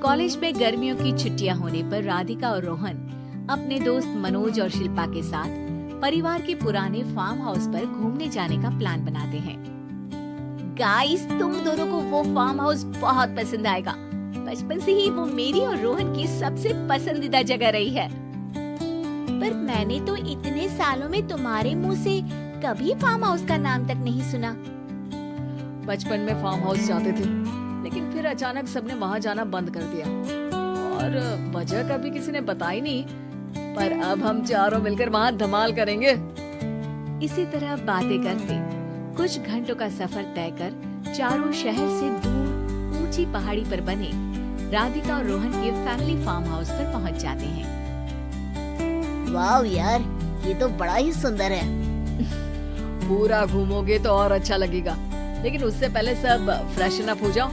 College में गर्मियों की छुट्टियां होने पर राधिका और रोहन अपने दोस्त मनोज और शिल्पा के साथ परिवार के पुराने फार्म हाउस पर घूमने जाने का प्लान बनाते हैं। गाइस, तुम दोनों को वो फार्म हाउस बहुत पसंद आएगा। बचपन से ही वो मेरी और रोहन की सबसे पसंदीदा जगह रही है। पर मैंने तो इतने सालों में तुम्हारे मुंह से कभी फार्म हाउस का नाम तक नहीं सुना। बचपन में फार्म हाउस जाते थे, लेकिन फिर अचानक सबने वहाँ जाना बंद कर दिया और वजह कभी किसी ने बताई नहीं। पर अब हम चारों मिलकर वहाँ धमाल करेंगे। इसी तरह बातें करते कुछ घंटों का सफर तय कर चारों शहर से दूर ऊंची पहाड़ी पर बने राधिका और रोहन के फैमिली फार्म हाउस पर पहुंच जाते हैं। वाह यार, ये तो बड़ा ही सुंदर है। पूरा घूमोगे तो और अच्छा लगेगा, लेकिन उससे पहले सब फ्रेशन अप हो जाओ,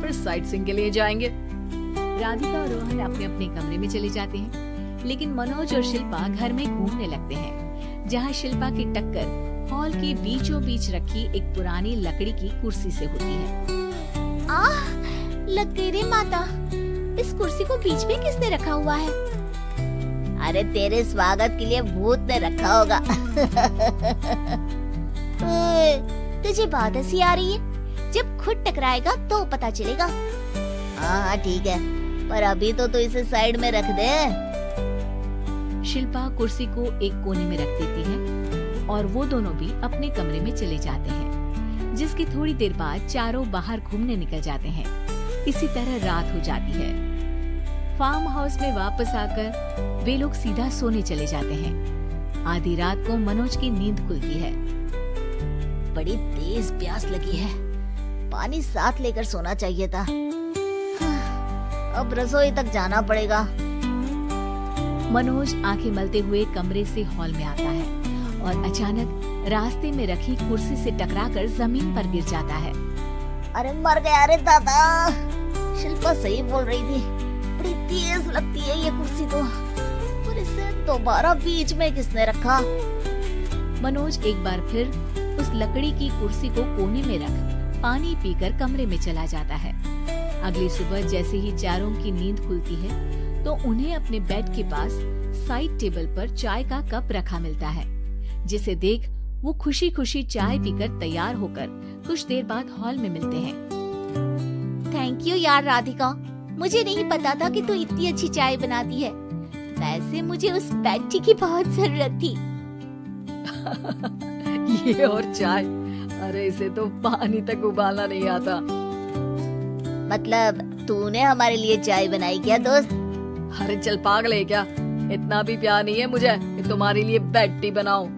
फिर साइट सीइंग के लिए जाएंगे। राधिका और रोहन अपने अपने कमरे में चले जाते हैं, लेकिन मनोज और शिल्पा घर में घूमने लगते हैं, जहाँ शिल्पा की टक्कर हॉल के बीचों बीच रखी एक पुरानी लकड़ी की कुर्सी से होती है। आह, लग गई रे माता, इस कुर्सी को बीच में किसने रखा हुआ है? अरे तेरे स्वागत के लिए भूत ने रखा होगा। तुझे बात हंसी आ रही है? जब खुद टकराएगा तो पता चलेगा। हाँ ठीक है, पर अभी तो तू इसे साइड में रख दे। शिल्पा कुर्सी को एक कोने में रख देती है और वो दोनों भी अपने कमरे में चले जाते हैं, जिसकी थोड़ी देर बाद चारों बाहर घूमने निकल जाते हैं। इसी तरह रात हो जाती है। फार्म हाउस में वापस आकर वे लोग सीधा सोने चले जाते हैं। आधी रात को मनोज की नींद खुलती है। बड़ी तेज प्यास लगी है, पानी साथ लेकर सोना चाहिए था। अब रसोई तक जाना पड़ेगा। मनोज आंखें मलते हुए कमरे से हॉल में आता है और अचानक रास्ते में रखी कुर्सी से टकराकर जमीन पर गिर जाता है। अरे मर गया रे दादा। शिल्पा सही बोल रही थी, बड़ी तेज लगती है ये कुर्सी तो। और इसे दोबारा बीच में किसने रखा? मनोज एक बार फिर उस लकड़ी की कुर्सी को कोने में रख पानी पीकर कमरे में चला जाता है। अगली सुबह जैसे ही चारों की नींद खुलती है तो उन्हें अपने बेड के पास साइड टेबल पर चाय का कप रखा मिलता है, जिसे देख वो खुशी खुशी चाय पीकर तैयार होकर कुछ देर बाद हॉल में मिलते हैं। थैंक यू यार राधिका, मुझे नहीं पता था कि तू इतनी अच्छी चाय बनाती है। वैसे मुझे उस बैटी की बहुत जरूरत थी। ये और चाय, अरे इसे तो पानी तक उबालना नहीं आता। मतलब तूने हमारे लिए चाय बनाई क्या दोस्त? अरे चल पागल है क्या, इतना भी प्यार नहीं है मुझे कि तुम्हारे लिए बेड टी बनाऊं।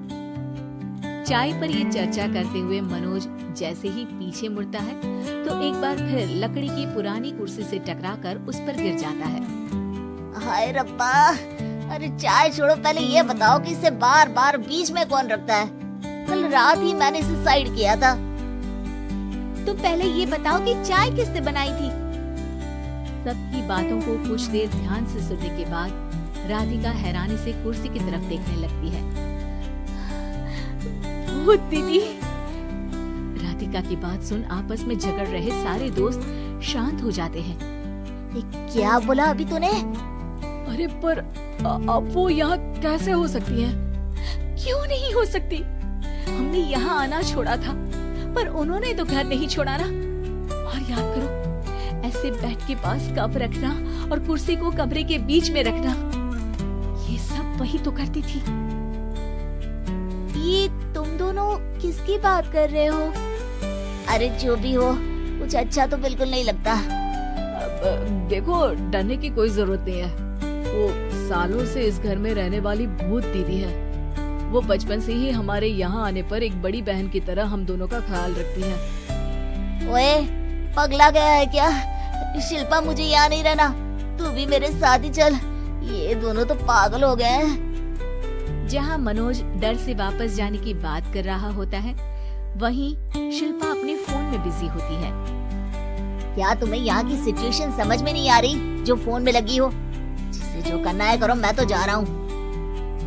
चाय पर ये चर्चा करते हुए मनोज जैसे ही पीछे मुड़ता है तो एक बार फिर लकड़ी की पुरानी कुर्सी से टकराकर उस पर गिर जाता है। हाय रब्बा, अरे चाय छोड़ो, पहले ये बताओ कि इसे बार बार बीच में कौन रखता है? कल रात ही मैंने इसे साइड किया था। तो पहले ये बताओ कि चाय किसने बनाई थी? सबकी बातों को कुछ देर ध्यान से सुनने के बाद राधिका हैरानी से कुर्सी की तरफ देखने लगती है। भूत दीदी। राधिका की बात सुन आपस में झगड़ रहे सारे दोस्त शांत हो जाते हैं। क्या बोला अभी तूने? अरे पर अब वो यहाँ कैसे हो सकती है? क्यों नहीं हो सकती? हमने यहाँ आना छोड़ा था, पर उन्होंने तो घर नहीं छोड़ा ना। और याद करो, ऐसे बेड के पास कप रखना और कुर्सी को कमरे के बीच में रखना, ये सब वही तो करती थी। ये तुम दोनों किसकी बात कर रहे हो? अरे जो भी हो, कुछ अच्छा तो बिल्कुल नहीं लगता। देखो, डरने की कोई जरूरत नहीं है। वो सालों से इस घर में रहने वाली भूत दीदी है। वो बचपन से ही हमारे यहाँ आने पर एक बड़ी बहन की तरह हम दोनों का ख्याल रखती है। ओए, पगला गया है क्या? शिल्पा, मुझे यहाँ नहीं रहना, तू भी मेरे साथ ही चल। ये दोनों तो पागल हो गए हैं। जहाँ मनोज डर से वापस जाने की बात कर रहा होता है, वहीं शिल्पा अपने फोन में बिजी होती है। क्या तुम्हें यहाँ की सिचुएशन समझ में नहीं आ रही जो फोन में लगी हो? जिसे जो करना है करो, मैं तो जा रहा हूँ।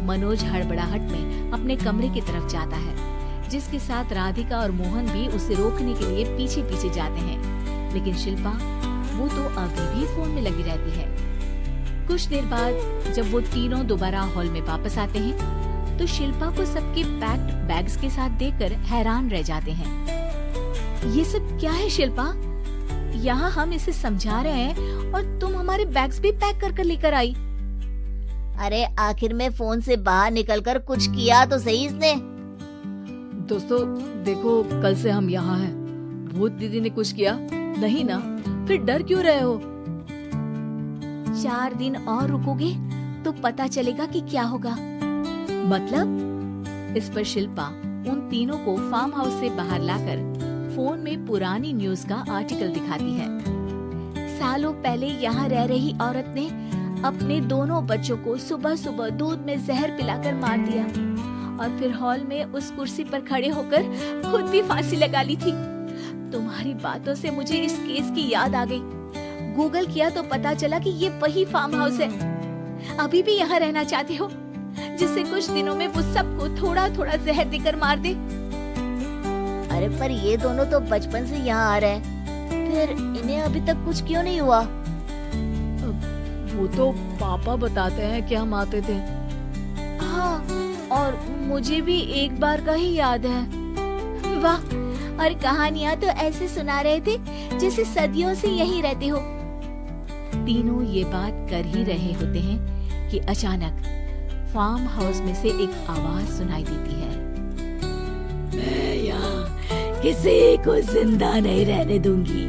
मनोज हड़बड़ाहट में अपने कमरे की तरफ जाता है, जिसके साथ राधिका और मोहन भी उसे रोकने के लिए पीछे पीछे जाते हैं, लेकिन शिल्पा वो तो अभी भी फोन में लगी रहती है। कुछ देर बाद जब वो तीनों दोबारा हॉल में वापस आते हैं तो शिल्पा को सबके पैक्ड बैग्स के साथ देखकर हैरान रह जाते हैं। ये सब क्या है शिल्पा? यहाँ हम इसे समझा रहे हैं और तुम हमारे बैग्स भी पैक कर कर लेकर आई। अरे आखिर में फोन से बाहर निकलकर कुछ किया तो सही इसने। दोस्तों देखो, कल से हम यहाँ हैं। भूत दीदी ने कुछ किया नहीं ना? फिर डर क्यों रहे हो? 4 दिन और रुकोगे तो पता चलेगा कि क्या होगा। मतलब? इस पर शिल्पा उन तीनों को फार्म हाउस से बाहर लाकर फोन में पुरानी न्यूज का आर्टिकल दिखाती है। सालों पहले यहाँ रह रही औरत ने अपने दोनों बच्चों को सुबह सुबह दूध में जहर पिलाकर मार दिया और फिर हॉल में उस कुर्सी पर खड़े होकर खुद भी फांसी लगा ली थी। तुम्हारी बातों से मुझे इस केस की याद आ गई। गूगल किया तो पता चला कि ये वही फार्म हाउस है। अभी भी यहाँ रहना चाहते हो जिससे कुछ दिनों में वो सबको थोड़ा थोड़ा जहर देकर मार दे? अरे पर ये दोनों तो बचपन से यहाँ आ रहे हैं, फिर इन्हें अभी तक कुछ क्यों नहीं हुआ? वो तो पापा बताते हैं कि हम आते थे। हाँ, और मुझे भी एक बार का ही याद है। वाह, और कहानियाँ तो ऐसे सुना रहे थे जैसे सदियों से यहीं रहते हो। तीनों ये बात कर ही रहे होते हैं कि अचानक फार्म हाउस में से एक आवाज सुनाई देती है। मैं यहाँ किसी को जिंदा नहीं रहने दूंगी,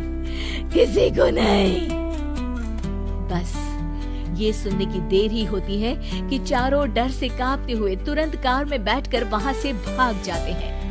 किसी को नहीं। बस ये सुनने की देर ही होती है कि चारों डर से कांपते हुए तुरंत कार में बैठकर वहाँ से भाग जाते हैं।